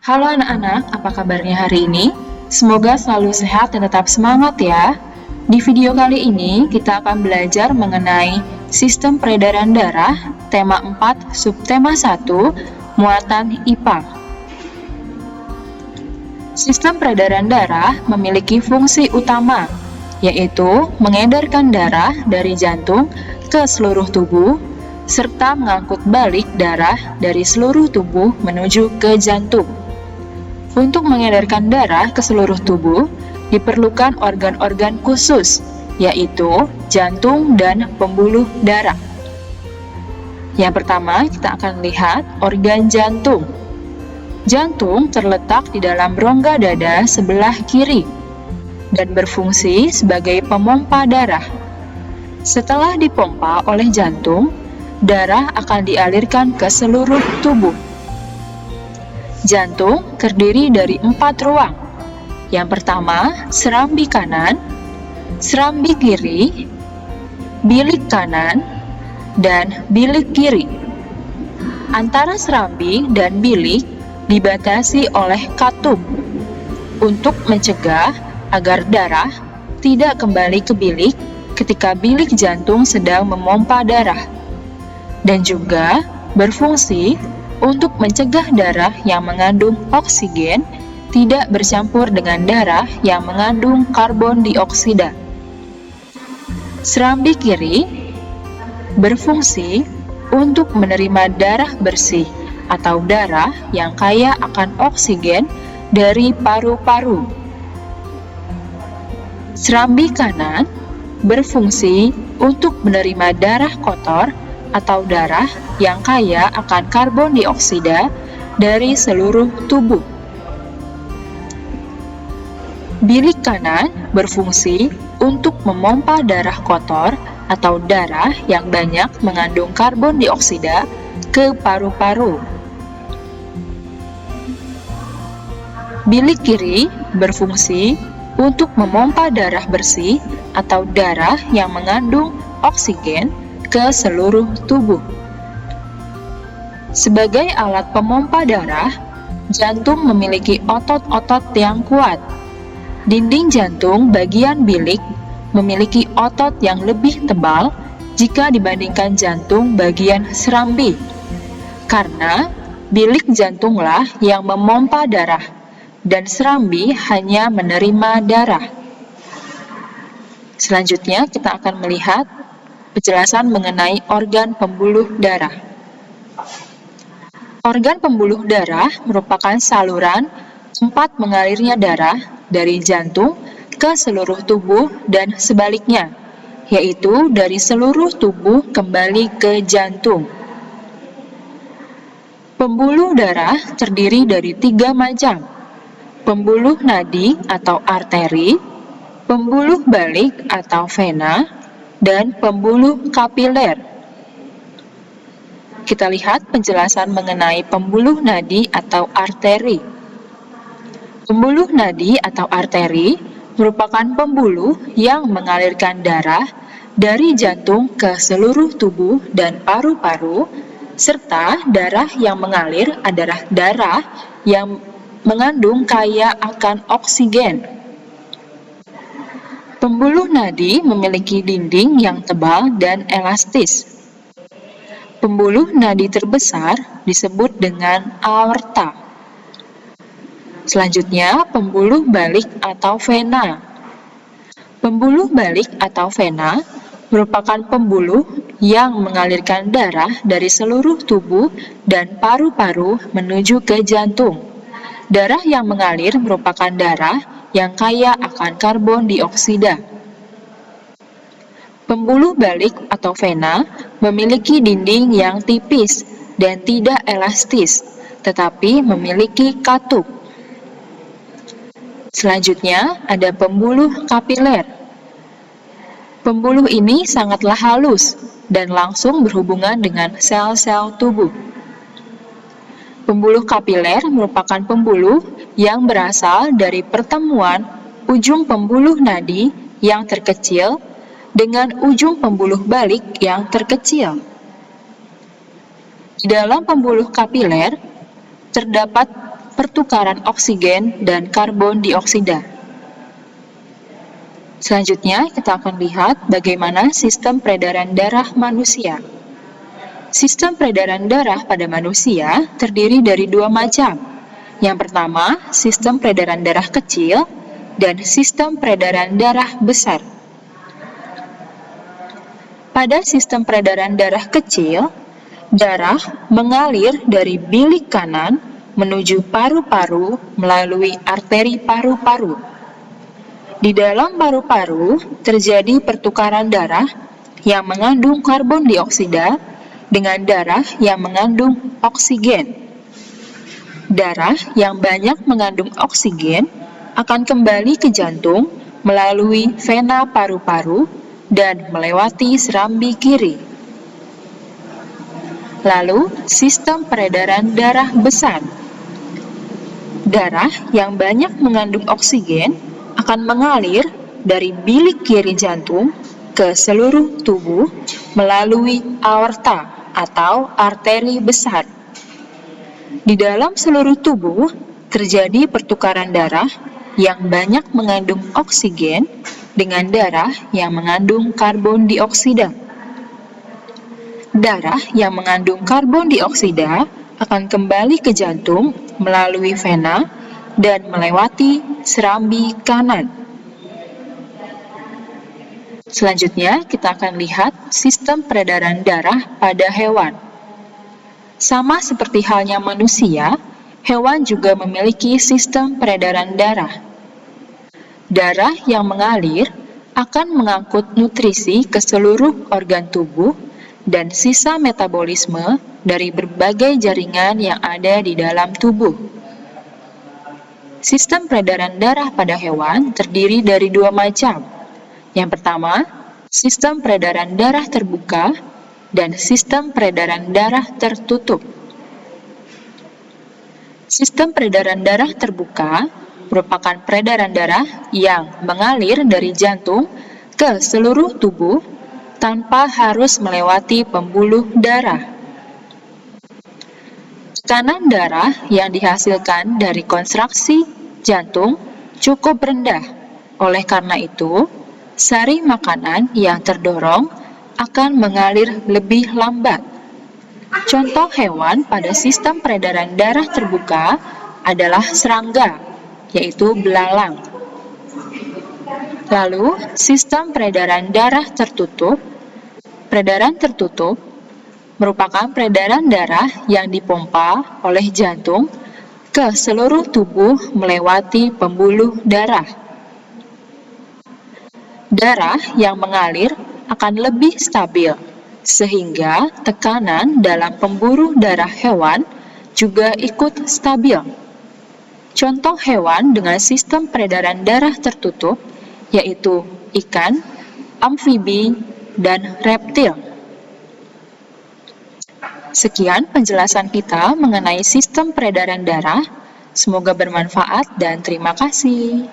Halo anak-anak, apa kabarnya hari ini? Semoga selalu sehat dan tetap semangat ya. Di video kali ini, kita akan belajar mengenai sistem peredaran darah, tema 4, subtema 1, muatan IPA. Sistem peredaran darah memiliki fungsi utama, yaitu mengedarkan darah dari jantung ke seluruh tubuh, serta mengangkut balik darah dari seluruh tubuh menuju ke jantung. Untuk mengedarkan darah ke seluruh tubuh, diperlukan organ-organ khusus, yaitu jantung dan pembuluh darah. Yang pertama, kita akan lihat organ jantung. Jantung terletak di dalam rongga dada sebelah kiri dan berfungsi sebagai pemompa darah. Setelah dipompa oleh jantung, darah akan dialirkan ke seluruh tubuh. Jantung terdiri dari 4 ruang. Yang pertama, serambi kanan, serambi kiri, bilik kanan, dan bilik kiri. Antara serambi dan bilik dibatasi oleh katup untuk mencegah agar darah tidak kembali ke bilik ketika bilik jantung sedang memompa darah, dan juga berfungsi untuk mencegah darah yang mengandung oksigen tidak bercampur dengan darah yang mengandung karbon dioksida. Serambi kiri berfungsi untuk menerima darah bersih atau darah yang kaya akan oksigen dari paru-paru. Serambi kanan berfungsi untuk menerima darah kotor atau darah yang kaya akan karbon dioksida dari seluruh tubuh. Bilik kanan berfungsi untuk memompa darah kotor atau darah yang banyak mengandung karbon dioksida ke paru-paru. Bilik kiri berfungsi untuk memompa darah bersih atau darah yang mengandung oksigen ke seluruh tubuh. Sebagai alat pemompa darah, jantung memiliki otot-otot yang kuat. Dinding jantung bagian bilik memiliki otot yang lebih tebal jika dibandingkan jantung bagian serambi, karena bilik jantunglah yang memompa darah, dan serambi hanya menerima darah. Selanjutnya, kita akan melihat penjelasan mengenai organ pembuluh darah. Organ pembuluh darah merupakan saluran tempat mengalirnya darah dari jantung ke seluruh tubuh dan sebaliknya, yaitu dari seluruh tubuh kembali ke jantung. Pembuluh darah terdiri dari 3 macam: pembuluh nadi atau arteri, pembuluh balik atau vena, dan pembuluh kapiler. Kita lihat penjelasan mengenai pembuluh nadi atau arteri. Pembuluh nadi atau arteri merupakan pembuluh yang mengalirkan darah dari jantung ke seluruh tubuh dan paru-paru, serta darah yang mengalir adalah darah yang mengandung kaya akan oksigen. Pembuluh nadi memiliki dinding yang tebal dan elastis. Pembuluh nadi terbesar disebut dengan aorta. Selanjutnya, pembuluh balik atau vena. Pembuluh balik atau vena merupakan pembuluh yang mengalirkan darah dari seluruh tubuh dan paru-paru menuju ke jantung. Darah yang mengalir merupakan darah yang kaya akan karbon dioksida. Pembuluh balik atau vena memiliki dinding yang tipis dan tidak elastis, tetapi memiliki katup. Selanjutnya, ada pembuluh kapiler. Pembuluh ini sangatlah halus dan langsung berhubungan dengan sel-sel tubuh. Pembuluh kapiler merupakan pembuluh yang berasal dari pertemuan ujung pembuluh nadi yang terkecil dengan ujung pembuluh balik yang terkecil. Di dalam pembuluh kapiler terdapat pertukaran oksigen dan karbon dioksida. Selanjutnya, kita akan lihat bagaimana sistem peredaran darah manusia. Sistem peredaran darah pada manusia terdiri dari dua macam. Yang pertama, sistem peredaran darah kecil dan sistem peredaran darah besar. Pada sistem peredaran darah kecil, darah mengalir dari bilik kanan menuju paru-paru melalui arteri paru-paru. Di dalam paru-paru terjadi pertukaran darah yang mengandung karbon dioksida dengan darah yang mengandung oksigen. Darah yang banyak mengandung oksigen akan kembali ke jantung melalui vena paru-paru dan melewati serambi kiri. Lalu, sistem peredaran darah besar. Darah yang banyak mengandung oksigen akan mengalir dari bilik kiri jantung ke seluruh tubuh melalui aorta atau arteri besar. Di dalam seluruh tubuh terjadi pertukaran darah yang banyak mengandung oksigen dengan darah yang mengandung karbon dioksida. Darah yang mengandung karbon dioksida akan kembali ke jantung melalui vena dan melewati serambi kanan. Selanjutnya, kita akan lihat sistem peredaran darah pada hewan. Sama seperti halnya manusia, hewan juga memiliki sistem peredaran darah. Darah yang mengalir akan mengangkut nutrisi ke seluruh organ tubuh dan sisa metabolisme dari berbagai jaringan yang ada di dalam tubuh. Sistem peredaran darah pada hewan terdiri dari dua macam. Yang pertama, sistem peredaran darah terbuka dan sistem peredaran darah tertutup. Sistem peredaran darah terbuka merupakan peredaran darah yang mengalir dari jantung ke seluruh tubuh tanpa harus melewati pembuluh darah. Tekanan darah yang dihasilkan dari kontraksi jantung cukup rendah. Oleh karena itu, sari makanan yang terdorong akan mengalir lebih lambat. Contoh hewan pada sistem peredaran darah terbuka adalah serangga, yaitu belalang. Lalu, sistem peredaran darah tertutup. Peredaran tertutup merupakan peredaran darah yang dipompa oleh jantung ke seluruh tubuh melewati pembuluh darah. Darah yang mengalir akan lebih stabil, sehingga tekanan dalam pembuluh darah hewan juga ikut stabil. Contoh hewan dengan sistem peredaran darah tertutup yaitu ikan, amfibi, dan reptil. Sekian penjelasan kita mengenai sistem peredaran darah. Semoga bermanfaat dan terima kasih.